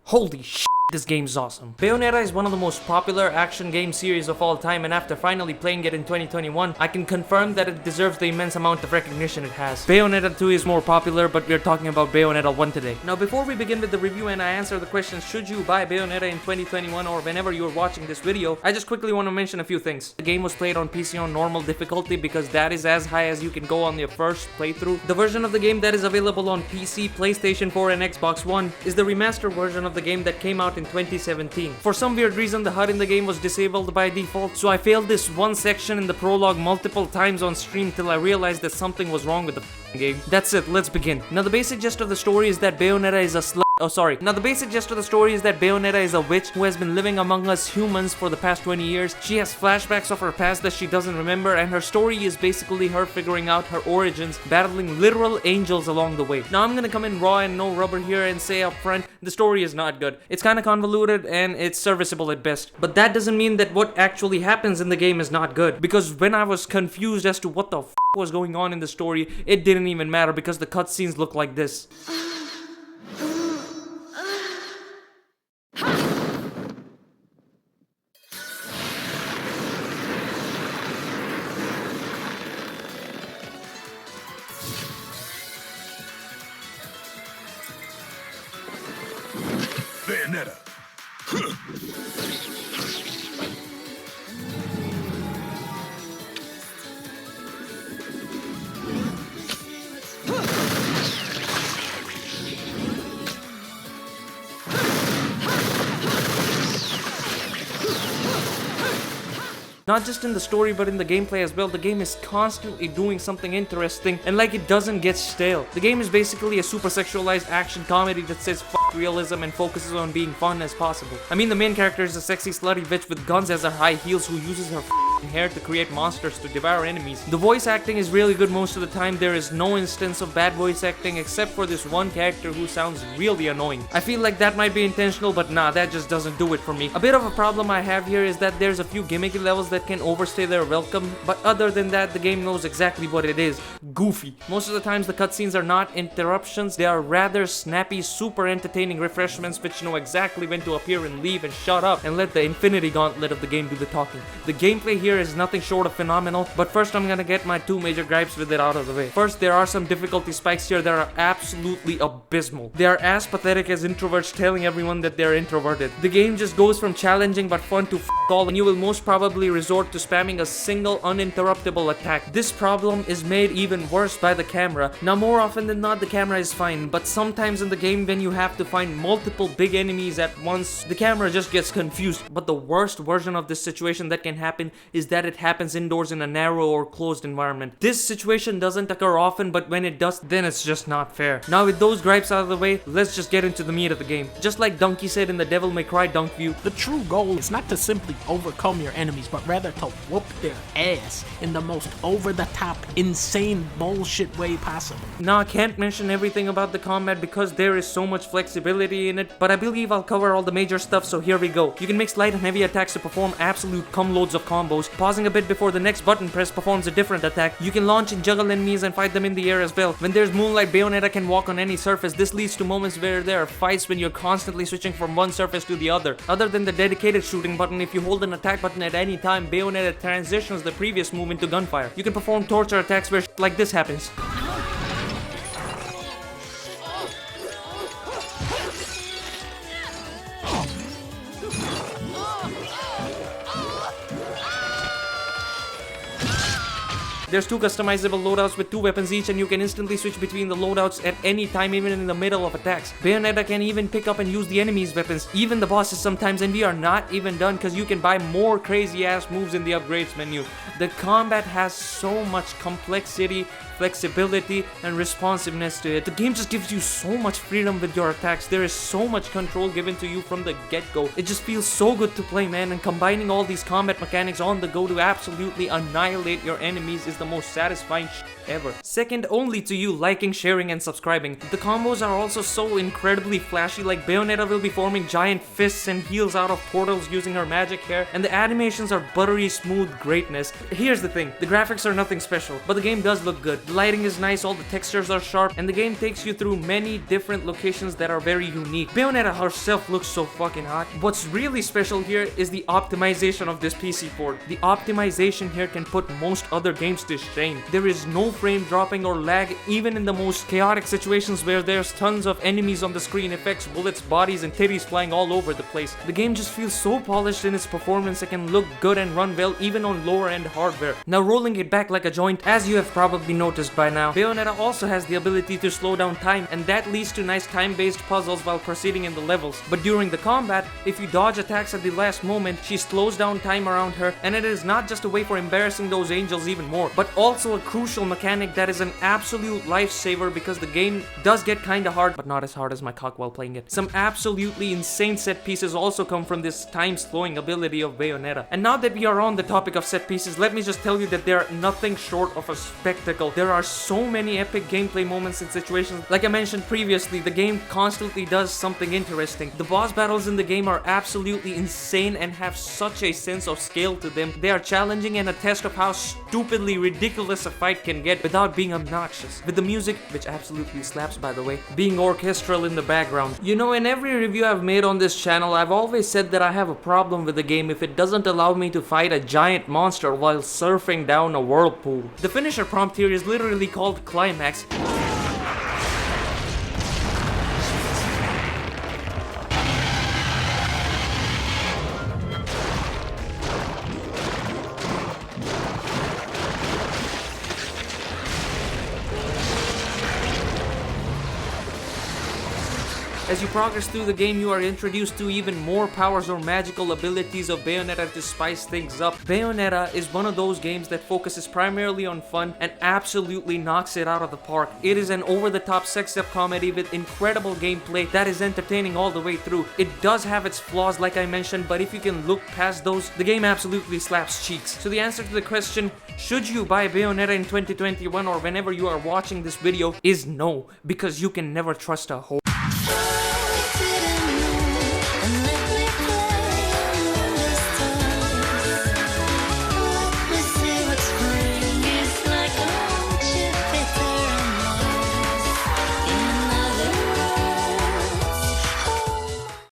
Holy shit, this game's awesome. Bayonetta is one of the most popular action game series of all time, and after finally playing it in 2021, I can confirm that it deserves the immense amount of recognition it has. Bayonetta 2 is more popular, but we're talking about Bayonetta 1 today. Now, before we begin with the review and I answer the question, should you buy Bayonetta in 2021 or whenever you're watching this video, I just quickly want to mention a few things. The game was played on PC on normal difficulty because that is as high as you can go on your first playthrough. The version of the game that is available on PC, PlayStation 4 and Xbox One is the remastered version of the game that came out in 2017. For some weird reason, the HUD in the game was disabled by default, so I failed this one section in the prologue multiple times on stream till I realized that something was wrong with the game. That's it, let's begin. Now the basic gist of the story is that Bayonetta is a witch who has been living among us humans for the past 20 years. She has flashbacks of her past that she doesn't remember, and her story is basically her figuring out her origins, battling literal angels along the way. Now I'm gonna come in raw and no rubber here and say up front, the story is not good. It's kinda convoluted and it's serviceable at best. But that doesn't mean that what actually happens in the game is not good, because when I was confused as to what the was going on in the story, it didn't even matter because the cutscenes look like this. Bayonetta. Not just in the story, but in the gameplay as well. The game is constantly doing something interesting, and like it doesn't get stale. The game is basically a super sexualized action comedy that says fuck realism and focuses on being fun as possible. I mean, the main character is a sexy slutty bitch with guns as her high heels who uses her hair to create monsters to devour enemies. The voice acting is really good most of the time. There is no instance of bad voice acting except for this one character who sounds really annoying. I feel like that might be intentional, but nah, that just doesn't do it for me. A bit of a problem I have here is that there's a few gimmicky levels that can overstay their welcome, but other than that, the game knows exactly what it is. Goofy. Most of the times the cutscenes are not interruptions, they are rather snappy, super entertaining refreshments which know exactly when to appear and leave and shut up and let the infinity gauntlet of the game do the talking. The gameplay here is nothing short of phenomenal, but first I'm gonna get my two major gripes with it out of the way. First, there are some difficulty spikes here that are absolutely abysmal. They are as pathetic as introverts telling everyone that they're introverted. The game just goes from challenging but fun to all, and you will most probably resort to spamming a single uninterruptible attack. This problem is made even worse by the camera. Now more often than not the camera is fine, but sometimes in the game when you have to find multiple big enemies at once, the camera just gets confused. But the worst version of this situation that can happen is that it happens indoors in a narrow or closed environment. This situation doesn't occur often, but when it does, then it's just not fair. Now with those gripes out of the way, let's just get into the meat of the game. Just like Donkey said in the Devil May Cry Dunk View, the true goal is not to simply overcome your enemies, but rather to whoop their ass in the most over-the-top, insane bullshit way possible. Now I can't mention everything about the combat because there is so much flexibility in it, but I believe I'll cover all the major stuff, so here we go. You can mix light and heavy attacks to perform absolute cumloads of combos. Pausing a bit before the next button press performs a different attack. You can launch and juggle enemies and fight them in the air as well. When there's moonlight, Bayonetta can walk on any surface. This leads to moments where there are fights when you're constantly switching from one surface to the other. Other than the dedicated shooting button, if you hold an attack button at any time, Bayonetta transitions the previous move into gunfire. You can perform torture attacks where shit like this happens. There's two customizable loadouts with two weapons each, and you can instantly switch between the loadouts at any time, even in the middle of attacks. Bayonetta can even pick up and use the enemy's weapons, even the bosses sometimes, and we are not even done because you can buy more crazy ass moves in the upgrades menu. The combat has so much complexity, flexibility, and responsiveness to it. The game just gives you so much freedom with your attacks. There is so much control given to you from the get-go. It just feels so good to play, man, and combining all these combat mechanics on the go to absolutely annihilate your enemies is the most satisfying shit ever. Second only to you liking, sharing, and subscribing. The combos are also so incredibly flashy, like Bayonetta will be forming giant fists and heals out of portals using her magic hair, and the animations are buttery smooth greatness. Here's the thing, the graphics are nothing special, but the game does look good. The lighting is nice, all the textures are sharp, and the game takes you through many different locations that are very unique. Bayonetta herself looks so fucking hot. What's really special here is the optimization of this PC port. The optimization here can put most other games to shame. There is no frame dropping or lag, even in the most chaotic situations where there's tons of enemies on the screen, effects, bullets, bodies, and titties flying all over the place. The game just feels so polished in its performance, it can look good and run well even on lower end hardware. Now rolling it back like a joint, as you have probably noticed by now, Bayonetta also has the ability to slow down time, and that leads to nice time-based puzzles while proceeding in the levels. But during the combat, if you dodge attacks at the last moment, she slows down time around her, and it is not just a way for embarrassing those angels even more, but also a crucial mechanic that is an absolute lifesaver, because the game does get kinda hard, but not as hard as my cock while playing it. Some absolutely insane set pieces also come from this time slowing ability of Bayonetta. And now that we are on the topic of set pieces, let me just tell you that they are nothing short of a spectacle. There are so many epic gameplay moments and situations. Like I mentioned previously, the game constantly does something interesting. The boss battles in the game are absolutely insane and have such a sense of scale to them. They are challenging and a test of how stupidly ridiculous a fight can get without being obnoxious. With the music, which absolutely slaps by the way, being orchestral in the background. You know, in every review I've made on this channel, I've always said that I have a problem with the game if it doesn't allow me to fight a giant monster while surfing down a whirlpool. The finisher prompt here is literally called Climax. As you progress through the game, you are introduced to even more powers or magical abilities of Bayonetta to spice things up. Bayonetta is one of those games that focuses primarily on fun and absolutely knocks it out of the park. It is an over-the-top sex-up comedy with incredible gameplay that is entertaining all the way through. It does have its flaws like I mentioned, but if you can look past those, the game absolutely slaps cheeks. So the answer to the question, should you buy Bayonetta in 2021 or whenever you are watching this video, is no, because you can never trust a whore.